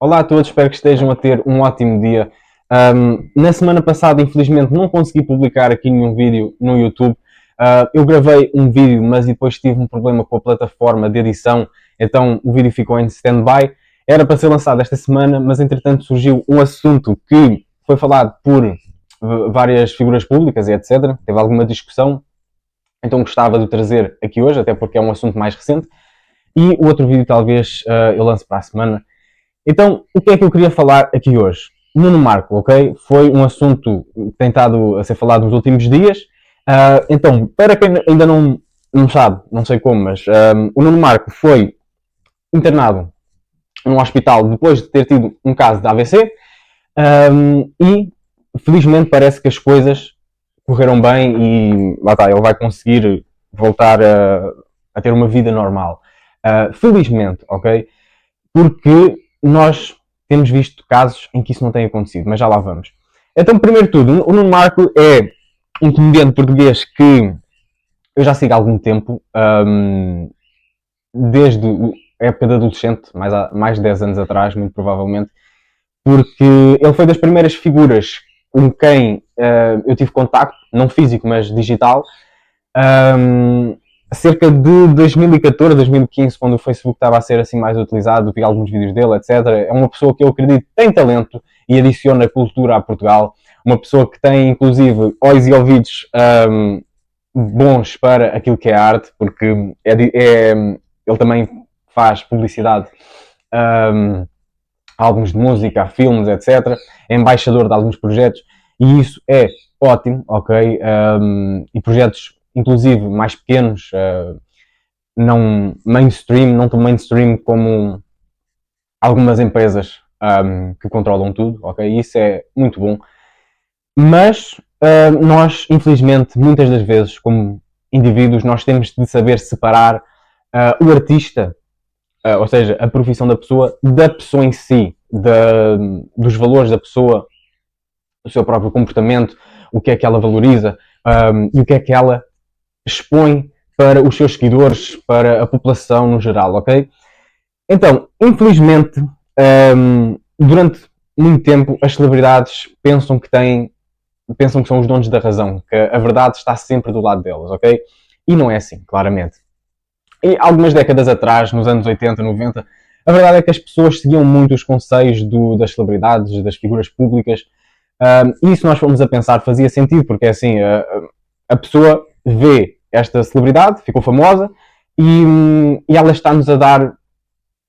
Olá a todos, espero que estejam a ter um ótimo dia. Na semana passada, infelizmente, não consegui publicar aqui nenhum vídeo no YouTube. Eu gravei um vídeo, mas depois tive um problema com a plataforma de edição, então o vídeo ficou em stand-by. Era para ser lançado esta semana, mas entretanto surgiu um assunto que foi falado por várias figuras públicas e etc. Teve alguma discussão, então gostava de trazer aqui hoje, até porque é um assunto mais recente. E o outro vídeo talvez eu lance para a semana. Então, o que é que eu queria falar aqui hoje? Nuno Marco, ok? Foi um assunto tentado a ser falado nos últimos dias. Então, para quem ainda não sabe, não sei como, mas o Nuno Marco foi internado num hospital depois de ter tido um caso de AVC e, felizmente, parece que as coisas correram bem e lá está, ele vai conseguir voltar a ter uma vida normal. Felizmente, ok? Porque nós temos visto casos em que isso não tem acontecido, mas já lá vamos. Então, primeiro de tudo, o Nuno Marco é um comediante português que eu já sigo há algum tempo, desde a época de adolescente, mais de 10 anos atrás, muito provavelmente, porque ele foi das primeiras figuras com quem eu tive contacto, não físico, mas digital, cerca de 2014, 2015, quando o Facebook estava a ser assim mais utilizado, vi alguns vídeos dele, etc. É uma pessoa que eu acredito tem talento e adiciona cultura a Portugal. Uma pessoa que tem, inclusive, olhos e ouvidos bons para aquilo que é arte, porque ele também faz publicidade a álbuns de música, a filmes, etc. É embaixador de alguns projetos e isso é ótimo, ok? E projetos inclusive mais pequenos, não mainstream, não tão mainstream como algumas empresas que controlam tudo, ok? Isso é muito bom. Mas nós, infelizmente, muitas das vezes, como indivíduos, nós temos de saber separar o artista, ou seja, a profissão da pessoa em si, dos valores da pessoa, do seu próprio comportamento, o que é que ela valoriza e o que é que ela expõe para os seus seguidores, para a população no geral, ok? Então, infelizmente, durante muito tempo as celebridades pensam que são os donos da razão, que a verdade está sempre do lado delas, ok? E não é assim, claramente. E algumas décadas atrás, nos anos 80, 90, a verdade é que as pessoas seguiam muito os conselhos das celebridades, das figuras públicas, e se nós formos a pensar fazia sentido, porque é assim, a pessoa vê esta celebridade, ficou famosa, e ela está-nos a dar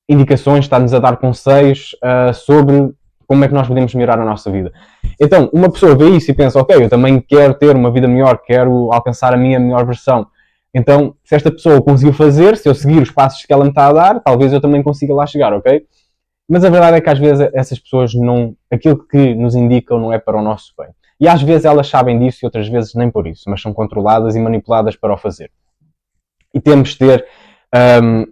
indicações, está-nos a dar conselhos sobre como é que nós podemos melhorar a nossa vida. Então, uma pessoa vê isso e pensa, ok, eu também quero ter uma vida melhor, quero alcançar a minha melhor versão. Então, se esta pessoa conseguiu fazer, se eu seguir os passos que ela me está a dar, talvez eu também consiga lá chegar, ok? Mas a verdade é que às vezes essas pessoas aquilo que nos indicam não é para o nosso bem. E às vezes elas sabem disso e outras vezes nem por isso, mas são controladas e manipuladas para o fazer. E temos de ter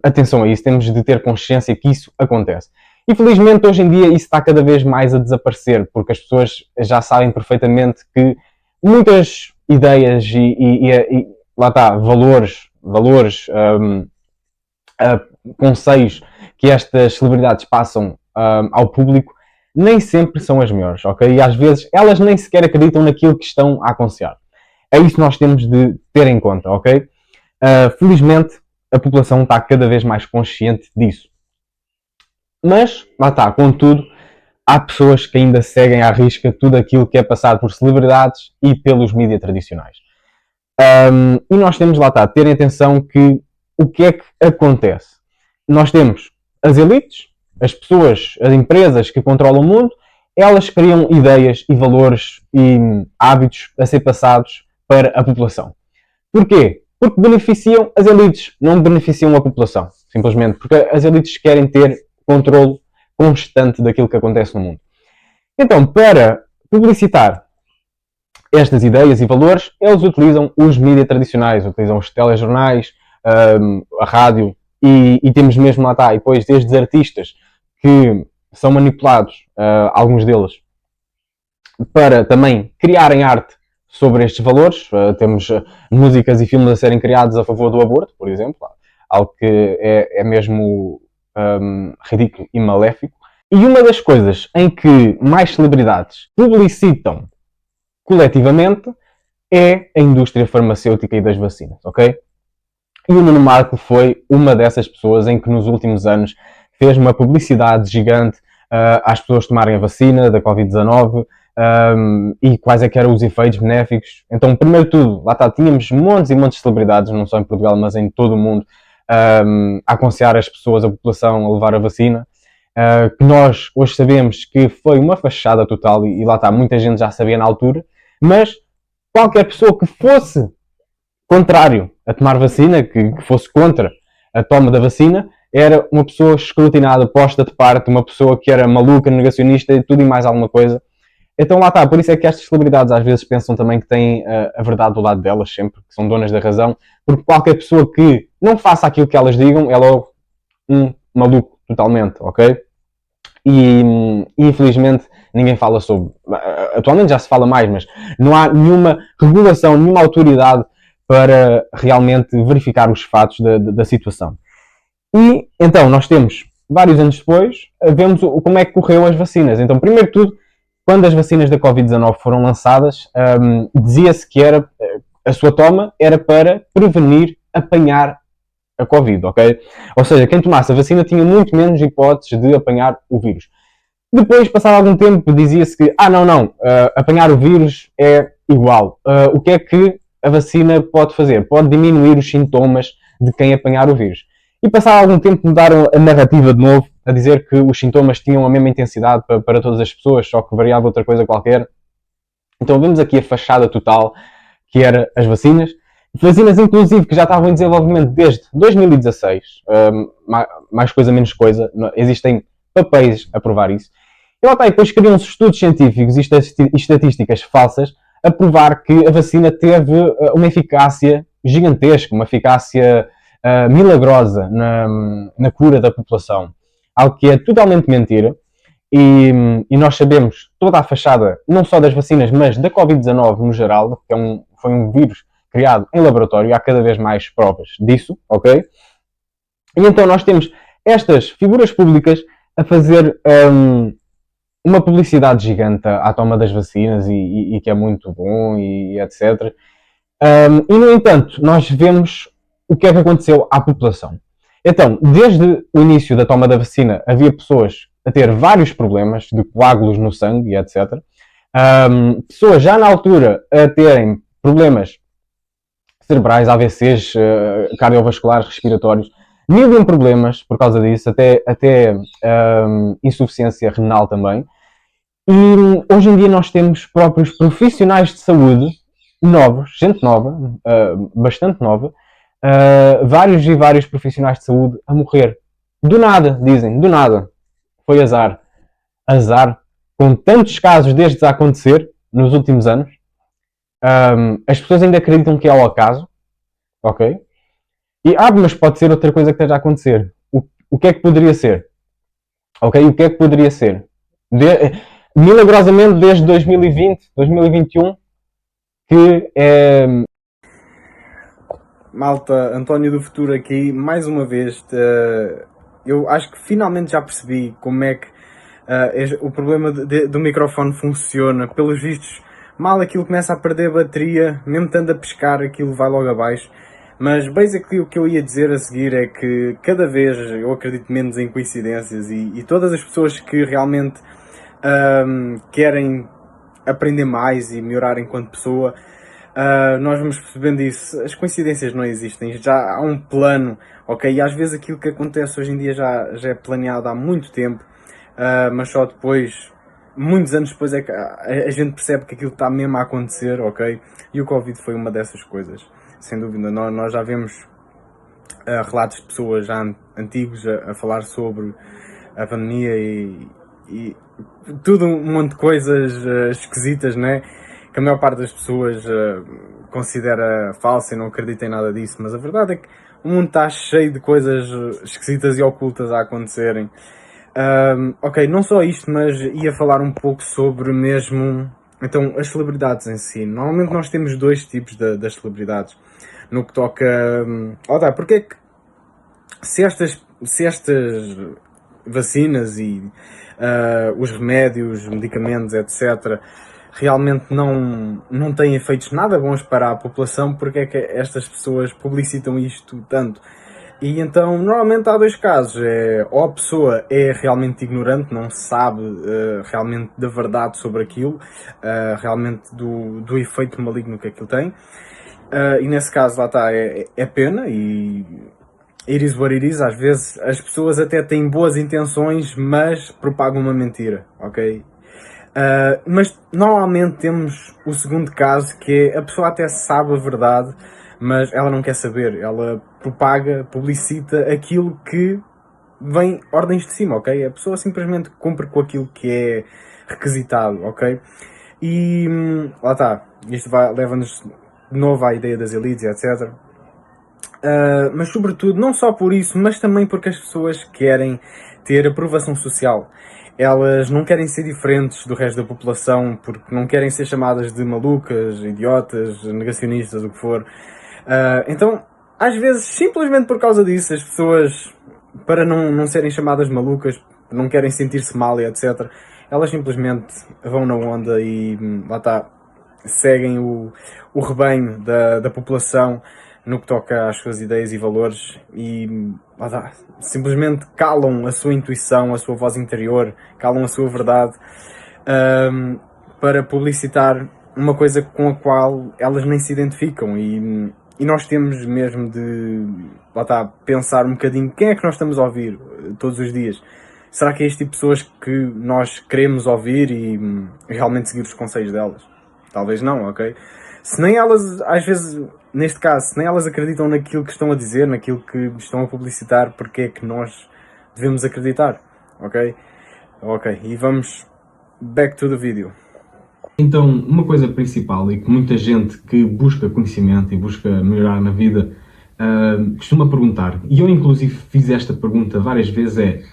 atenção a isso, temos de ter consciência que isso acontece. E felizmente hoje em dia isso está cada vez mais a desaparecer, porque as pessoas já sabem perfeitamente que muitas ideias e lá está, valores conselhos que estas celebridades passam ao público nem sempre são as melhores, ok? E às vezes elas nem sequer acreditam naquilo que estão a aconselhar. É isso que nós temos de ter em conta, ok? Felizmente a população está cada vez mais consciente disso. Mas, lá está, contudo, há pessoas que ainda seguem à risca tudo aquilo que é passado por celebridades e pelos mídias tradicionais. E nós temos, lá está, ter atenção que o que é que acontece? Nós temos as elites, as pessoas, as empresas que controlam o mundo, elas criam ideias e valores e hábitos a ser passados para a população. Porquê? Porque beneficiam as elites, não beneficiam a população. Simplesmente porque as elites querem ter controle constante daquilo que acontece no mundo. Então, para publicitar estas ideias e valores, eles utilizam os mídias tradicionais, utilizam os telejornais, a rádio, e temos mesmo lá está, e depois desde artistas que são manipulados, alguns deles, para também criarem arte sobre estes valores. Temos músicas e filmes a serem criados a favor do aborto, por exemplo, algo que é mesmo ridículo e maléfico. E uma das coisas em que mais celebridades publicitam coletivamente é a indústria farmacêutica e das vacinas, ok? E o Nuno Marco foi uma dessas pessoas em que nos últimos anos fez uma publicidade gigante às pessoas tomarem a vacina da Covid-19 e quais é que eram os efeitos benéficos. Então, primeiro de tudo, lá está, tínhamos montes e montes de celebridades, não só em Portugal, mas em todo o mundo, a aconselhar as pessoas, a população, a levar a vacina. Que nós hoje sabemos que foi uma fachada total e lá está, muita gente já sabia na altura, mas qualquer pessoa que fosse contrário a tomar vacina, que fosse contra a toma da vacina, era uma pessoa escrutinada, posta de parte, uma pessoa que era maluca, negacionista e tudo e mais alguma coisa. Então lá está, por isso é que estas celebridades às vezes pensam também que têm a verdade do lado delas sempre, que são donas da razão, porque qualquer pessoa que não faça aquilo que elas digam é logo um maluco totalmente, ok? E infelizmente ninguém fala sobre. Atualmente já se fala mais, mas não há nenhuma regulação, nenhuma autoridade para realmente verificar os fatos da situação. E então nós temos, vários anos depois, vemos como é que correu as vacinas. Então, primeiro de tudo, quando as vacinas da Covid-19 foram lançadas, dizia-se que a sua toma era para prevenir apanhar a Covid, ok? Ou seja, quem tomasse a vacina tinha muito menos hipóteses de apanhar o vírus. Depois, passado algum tempo, dizia-se que, apanhar o vírus é igual. O que é que a vacina pode fazer? Pode diminuir os sintomas de quem apanhar o vírus. E passado algum tempo mudaram a narrativa de novo, a dizer que os sintomas tinham a mesma intensidade para todas as pessoas, só que variava outra coisa qualquer. Então vemos aqui a fachada total, que era as vacinas. Vacinas, inclusive, que já estavam em desenvolvimento desde 2016. Mais coisa, menos coisa. Existem papéis a provar isso. E lá está, e depois criam-se estudos científicos e estatísticas falsas a provar que a vacina teve uma eficácia gigantesca, uma eficácia milagrosa na cura da população. Algo que é totalmente mentira. E nós sabemos toda a fachada, não só das vacinas, mas da Covid-19 no geral, que foi um vírus criado em laboratório, e há cada vez mais provas disso, ok? E então nós temos estas figuras públicas a fazer uma publicidade gigante à toma das vacinas e que é muito bom e etc. E no entanto, nós vemos o que é que aconteceu à população. Então, desde o início da toma da vacina, havia pessoas a ter vários problemas de coágulos no sangue e etc. Pessoas já na altura a terem problemas cerebrais, AVCs, cardiovasculares, respiratórios, mil e um problemas por causa disso, até insuficiência renal também. E hoje em dia nós temos próprios profissionais de saúde novos, gente nova, bastante nova, vários e vários profissionais de saúde a morrer. Do nada, dizem, do nada. Foi azar. Azar. Com tantos casos destes a acontecer nos últimos anos, as pessoas ainda acreditam que é ao acaso, ok? E, mas pode ser outra coisa que esteja a acontecer. O que é que poderia ser? Ok? O que é que poderia ser? Milagrosamente, desde 2020, 2021, que é... Malta, António do Futuro aqui, mais uma vez. Eu acho que finalmente já percebi como é que o problema do microfone funciona. Pelos vistos, mal aquilo começa a perder bateria, mesmo estando a pescar, aquilo vai logo abaixo. Mas basically o que eu ia dizer a seguir é que cada vez eu acredito menos em coincidências e todas as pessoas que realmente querem aprender mais e melhorar enquanto pessoa, nós vamos percebendo isso. As coincidências não existem, já há um plano, ok? E às vezes aquilo que acontece hoje em dia já é planeado há muito tempo, mas só depois, muitos anos depois, é que a gente percebe que aquilo está mesmo a acontecer, ok? E o Covid foi uma dessas coisas, sem dúvida. Nós já vemos relatos de pessoas já antigos a falar sobre a pandemia e tudo um monte de coisas esquisitas, né? Que a maior parte das pessoas considera falsa e não acredita em nada disso, mas a verdade é que o mundo está cheio de coisas esquisitas e ocultas a acontecerem. Ok, não só isto, mas ia falar um pouco sobre mesmo, então, as celebridades em si. Normalmente nós temos dois tipos das celebridades. No que toca... porque é que se estas vacinas e os remédios, medicamentos, etc., realmente não têm efeitos nada bons para a população, porque é que estas pessoas publicitam isto tanto? E então, normalmente há dois casos, ou a pessoa é realmente ignorante, não sabe realmente da verdade sobre aquilo, realmente do efeito maligno que aquilo tem, e nesse caso lá está, é pena, e it is what it is. Às vezes as pessoas até têm boas intenções, mas propagam uma mentira, ok? Mas normalmente temos o segundo caso, que é a pessoa até sabe a verdade, mas ela não quer saber. Ela propaga, publicita aquilo que vem ordens de cima, ok? A pessoa simplesmente cumpre com aquilo que é requisitado, ok? E lá está. Isto leva-nos de novo à ideia das elites, etc. Mas sobretudo, não só por isso, mas também porque as pessoas querem ter aprovação social. Elas não querem ser diferentes do resto da população, porque não querem ser chamadas de malucas, idiotas, negacionistas, o que for. Então, às vezes, simplesmente por causa disso, as pessoas, para não serem chamadas de malucas, não querem sentir-se mal e etc., elas simplesmente vão na onda e lá está, seguem o rebanho da população no que toca às suas ideias e valores, e lá está, simplesmente calam a sua intuição, a sua voz interior, calam a sua verdade, para publicitar uma coisa com a qual elas nem se identificam. E nós temos mesmo de, lá está, pensar um bocadinho quem é que nós estamos a ouvir todos os dias. Será que é este tipo de pessoas que nós queremos ouvir e realmente seguir os conselhos delas? Talvez não, ok? Se nem elas, às vezes, neste caso, se nem elas acreditam naquilo que estão a dizer, naquilo que estão a publicitar, porque é que nós devemos acreditar, ok? Ok, e vamos back to the video. Então, uma coisa principal e que muita gente que busca conhecimento e busca melhorar na vida costuma perguntar, e eu inclusive fiz esta pergunta várias vezes,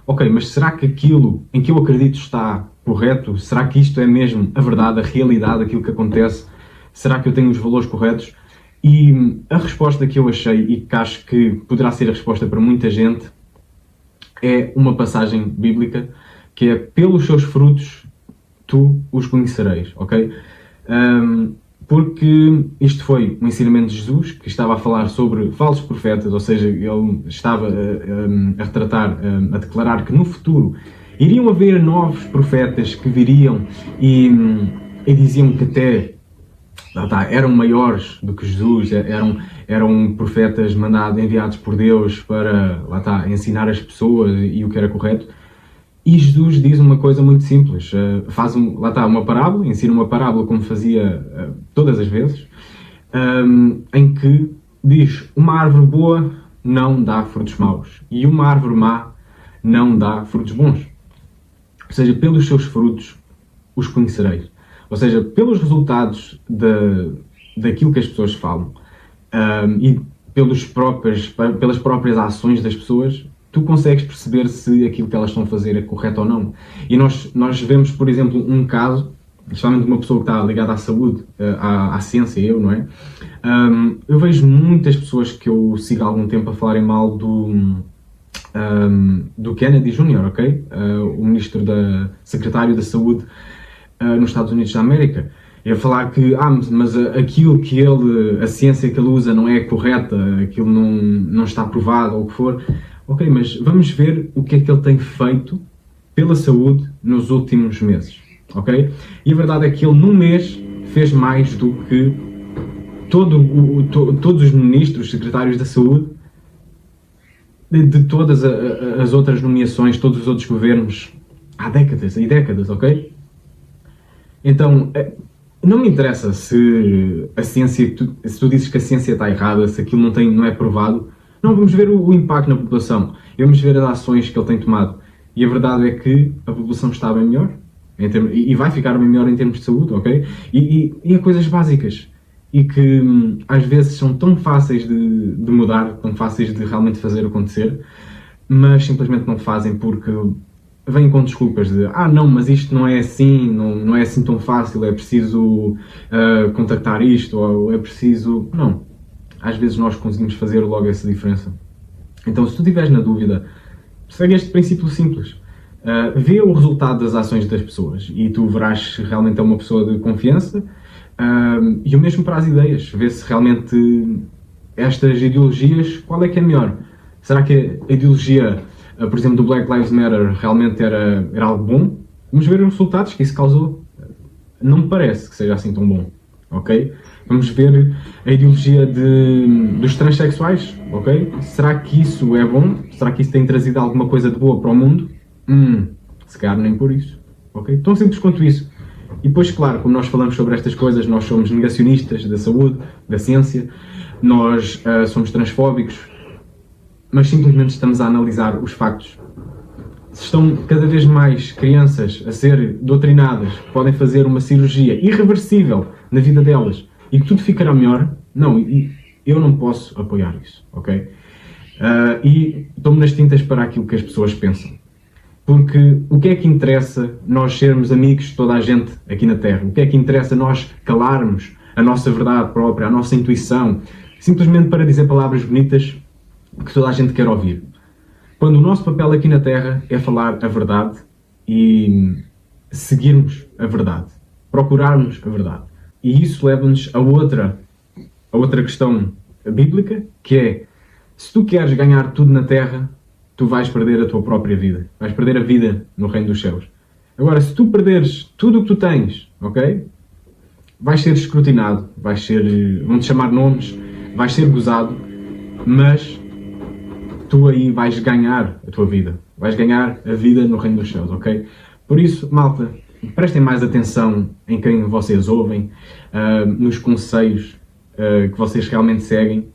ok, mas será que aquilo em que eu acredito está correto? Será que isto é mesmo a verdade, a realidade, aquilo que acontece? Será que eu tenho os valores corretos? E a resposta que eu achei, e que acho que poderá ser a resposta para muita gente, é uma passagem bíblica, que é: pelos seus frutos tu os conhecereis, ok? Porque isto foi um ensinamento de Jesus, que estava a falar sobre falsos profetas, ou seja, ele estava a retratar, a declarar que no futuro iriam haver novos profetas que viriam e diziam que até eram maiores do que Jesus, eram profetas enviados por Deus para ensinar as pessoas e o que era correto. E Jesus diz uma coisa muito simples, faz uma parábola, ensina uma parábola como fazia todas as vezes, em que diz: uma árvore boa não dá frutos maus e uma árvore má não dá frutos bons. Ou seja, pelos seus frutos os conhecereis. Ou seja, pelos resultados daquilo que as pessoas falam e pelas próprias ações das pessoas, tu consegues perceber se aquilo que elas estão a fazer é correto ou não. E nós vemos, por exemplo, um caso, especialmente uma pessoa que está ligada à saúde, à ciência, não é? Eu vejo muitas pessoas que eu sigo há algum tempo a falarem mal do Kennedy Jr., ok? O secretário da Saúde nos Estados Unidos da América. E a falar que, mas aquilo que a ciência que ele usa não é correta, aquilo não está provado, ou o que for. Ok, mas vamos ver o que é que ele tem feito pela saúde nos últimos meses, ok? E a verdade é que ele, num mês, fez mais do que todos os ministros, secretários da saúde, de todas as outras nomeações, todos os outros governos, há décadas e décadas, ok? Então, não me interessa se a ciência, se tu dizes que a ciência está errada, se aquilo não é provado. Não, vamos ver o impacto na população, vamos ver as ações que ele tem tomado. E a verdade é que a população está bem melhor, e vai ficar bem melhor em termos de saúde, ok? E há coisas básicas, e que às vezes são tão fáceis de mudar, tão fáceis de realmente fazer acontecer, mas simplesmente não fazem porque vêm com desculpas de não, mas isto não é assim, não é assim tão fácil, é preciso contactar isto, ou é preciso... Não. Às vezes nós conseguimos fazer logo essa diferença. Então, se tu estiveres na dúvida segue este princípio simples. Vê o resultado das ações das pessoas e tu verás se realmente é uma pessoa de confiança. E o mesmo para as ideias. Vê se realmente estas ideologias, qual é que é melhor? Será que a ideologia, por exemplo, do Black Lives Matter realmente era algo bom? Vamos ver os resultados que isso causou. Não me parece que seja assim tão bom, ok? Vamos ver a ideologia dos transexuais, ok? Será que isso é bom? Será que isso tem trazido alguma coisa de boa para o mundo? Se calhar nem por isso, ok? Tão simples quanto isso. E depois, claro, como nós falamos sobre estas coisas, nós somos negacionistas da saúde, da ciência, nós somos transfóbicos, mas simplesmente estamos a analisar os factos. Se estão cada vez mais crianças a ser doutrinadas, que podem fazer uma cirurgia irreversível na vida delas e que tudo ficará melhor, não, eu não posso apoiar isso, ok? E tomo nas tintas para aquilo que as pessoas pensam. Porque o que é que interessa nós sermos amigos de toda a gente aqui na Terra? O que é que interessa nós calarmos a nossa verdade própria, a nossa intuição, simplesmente para dizer palavras bonitas que toda a gente quer ouvir? Quando o nosso papel aqui na Terra é falar a verdade e seguirmos a verdade, procurarmos a verdade. E isso leva-nos a outra questão bíblica, que é, se tu queres ganhar tudo na Terra, tu vais perder a tua própria vida. Vais perder a vida no reino dos céus. Agora, se tu perderes tudo o que tu tens, ok? Vais ser escrutinado, vão-te chamar nomes, vais ser gozado, mas tu aí vais ganhar a tua vida. Vais ganhar a vida no reino dos céus, ok? Por isso, malta, prestem mais atenção em quem vocês ouvem, nos conselhos que vocês realmente seguem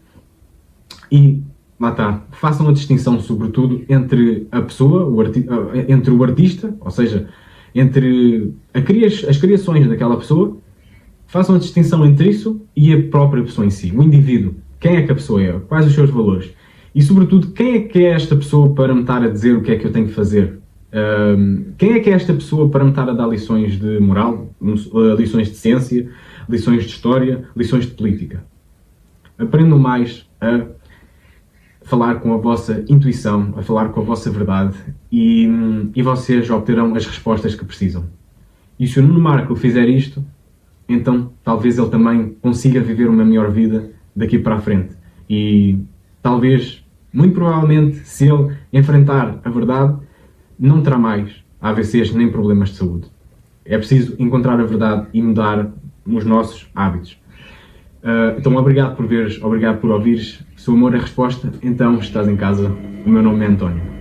e lá está, façam a distinção, sobretudo, entre a pessoa, entre o artista, ou seja, entre as criações daquela pessoa, façam a distinção entre isso e a própria pessoa em si, o indivíduo. Quem é que a pessoa é? Quais os seus valores? E, sobretudo, quem é que é esta pessoa para me estar a dizer o que é que eu tenho que fazer? Quem é que é esta pessoa para me estar a dar lições de moral, lições de ciência, lições de história, lições de política? Aprendam mais a falar com a vossa intuição, a falar com a vossa verdade e vocês obterão as respostas que precisam. E se o Nuno Marco fizer isto, então talvez ele também consiga viver uma melhor vida daqui para a frente. E talvez, muito provavelmente, se ele enfrentar a verdade, não terá mais AVCs nem problemas de saúde. É preciso encontrar a verdade e mudar os nossos hábitos. Então, obrigado por veres, obrigado por ouvires. Se o amor é a resposta, então estás em casa. O meu nome é António.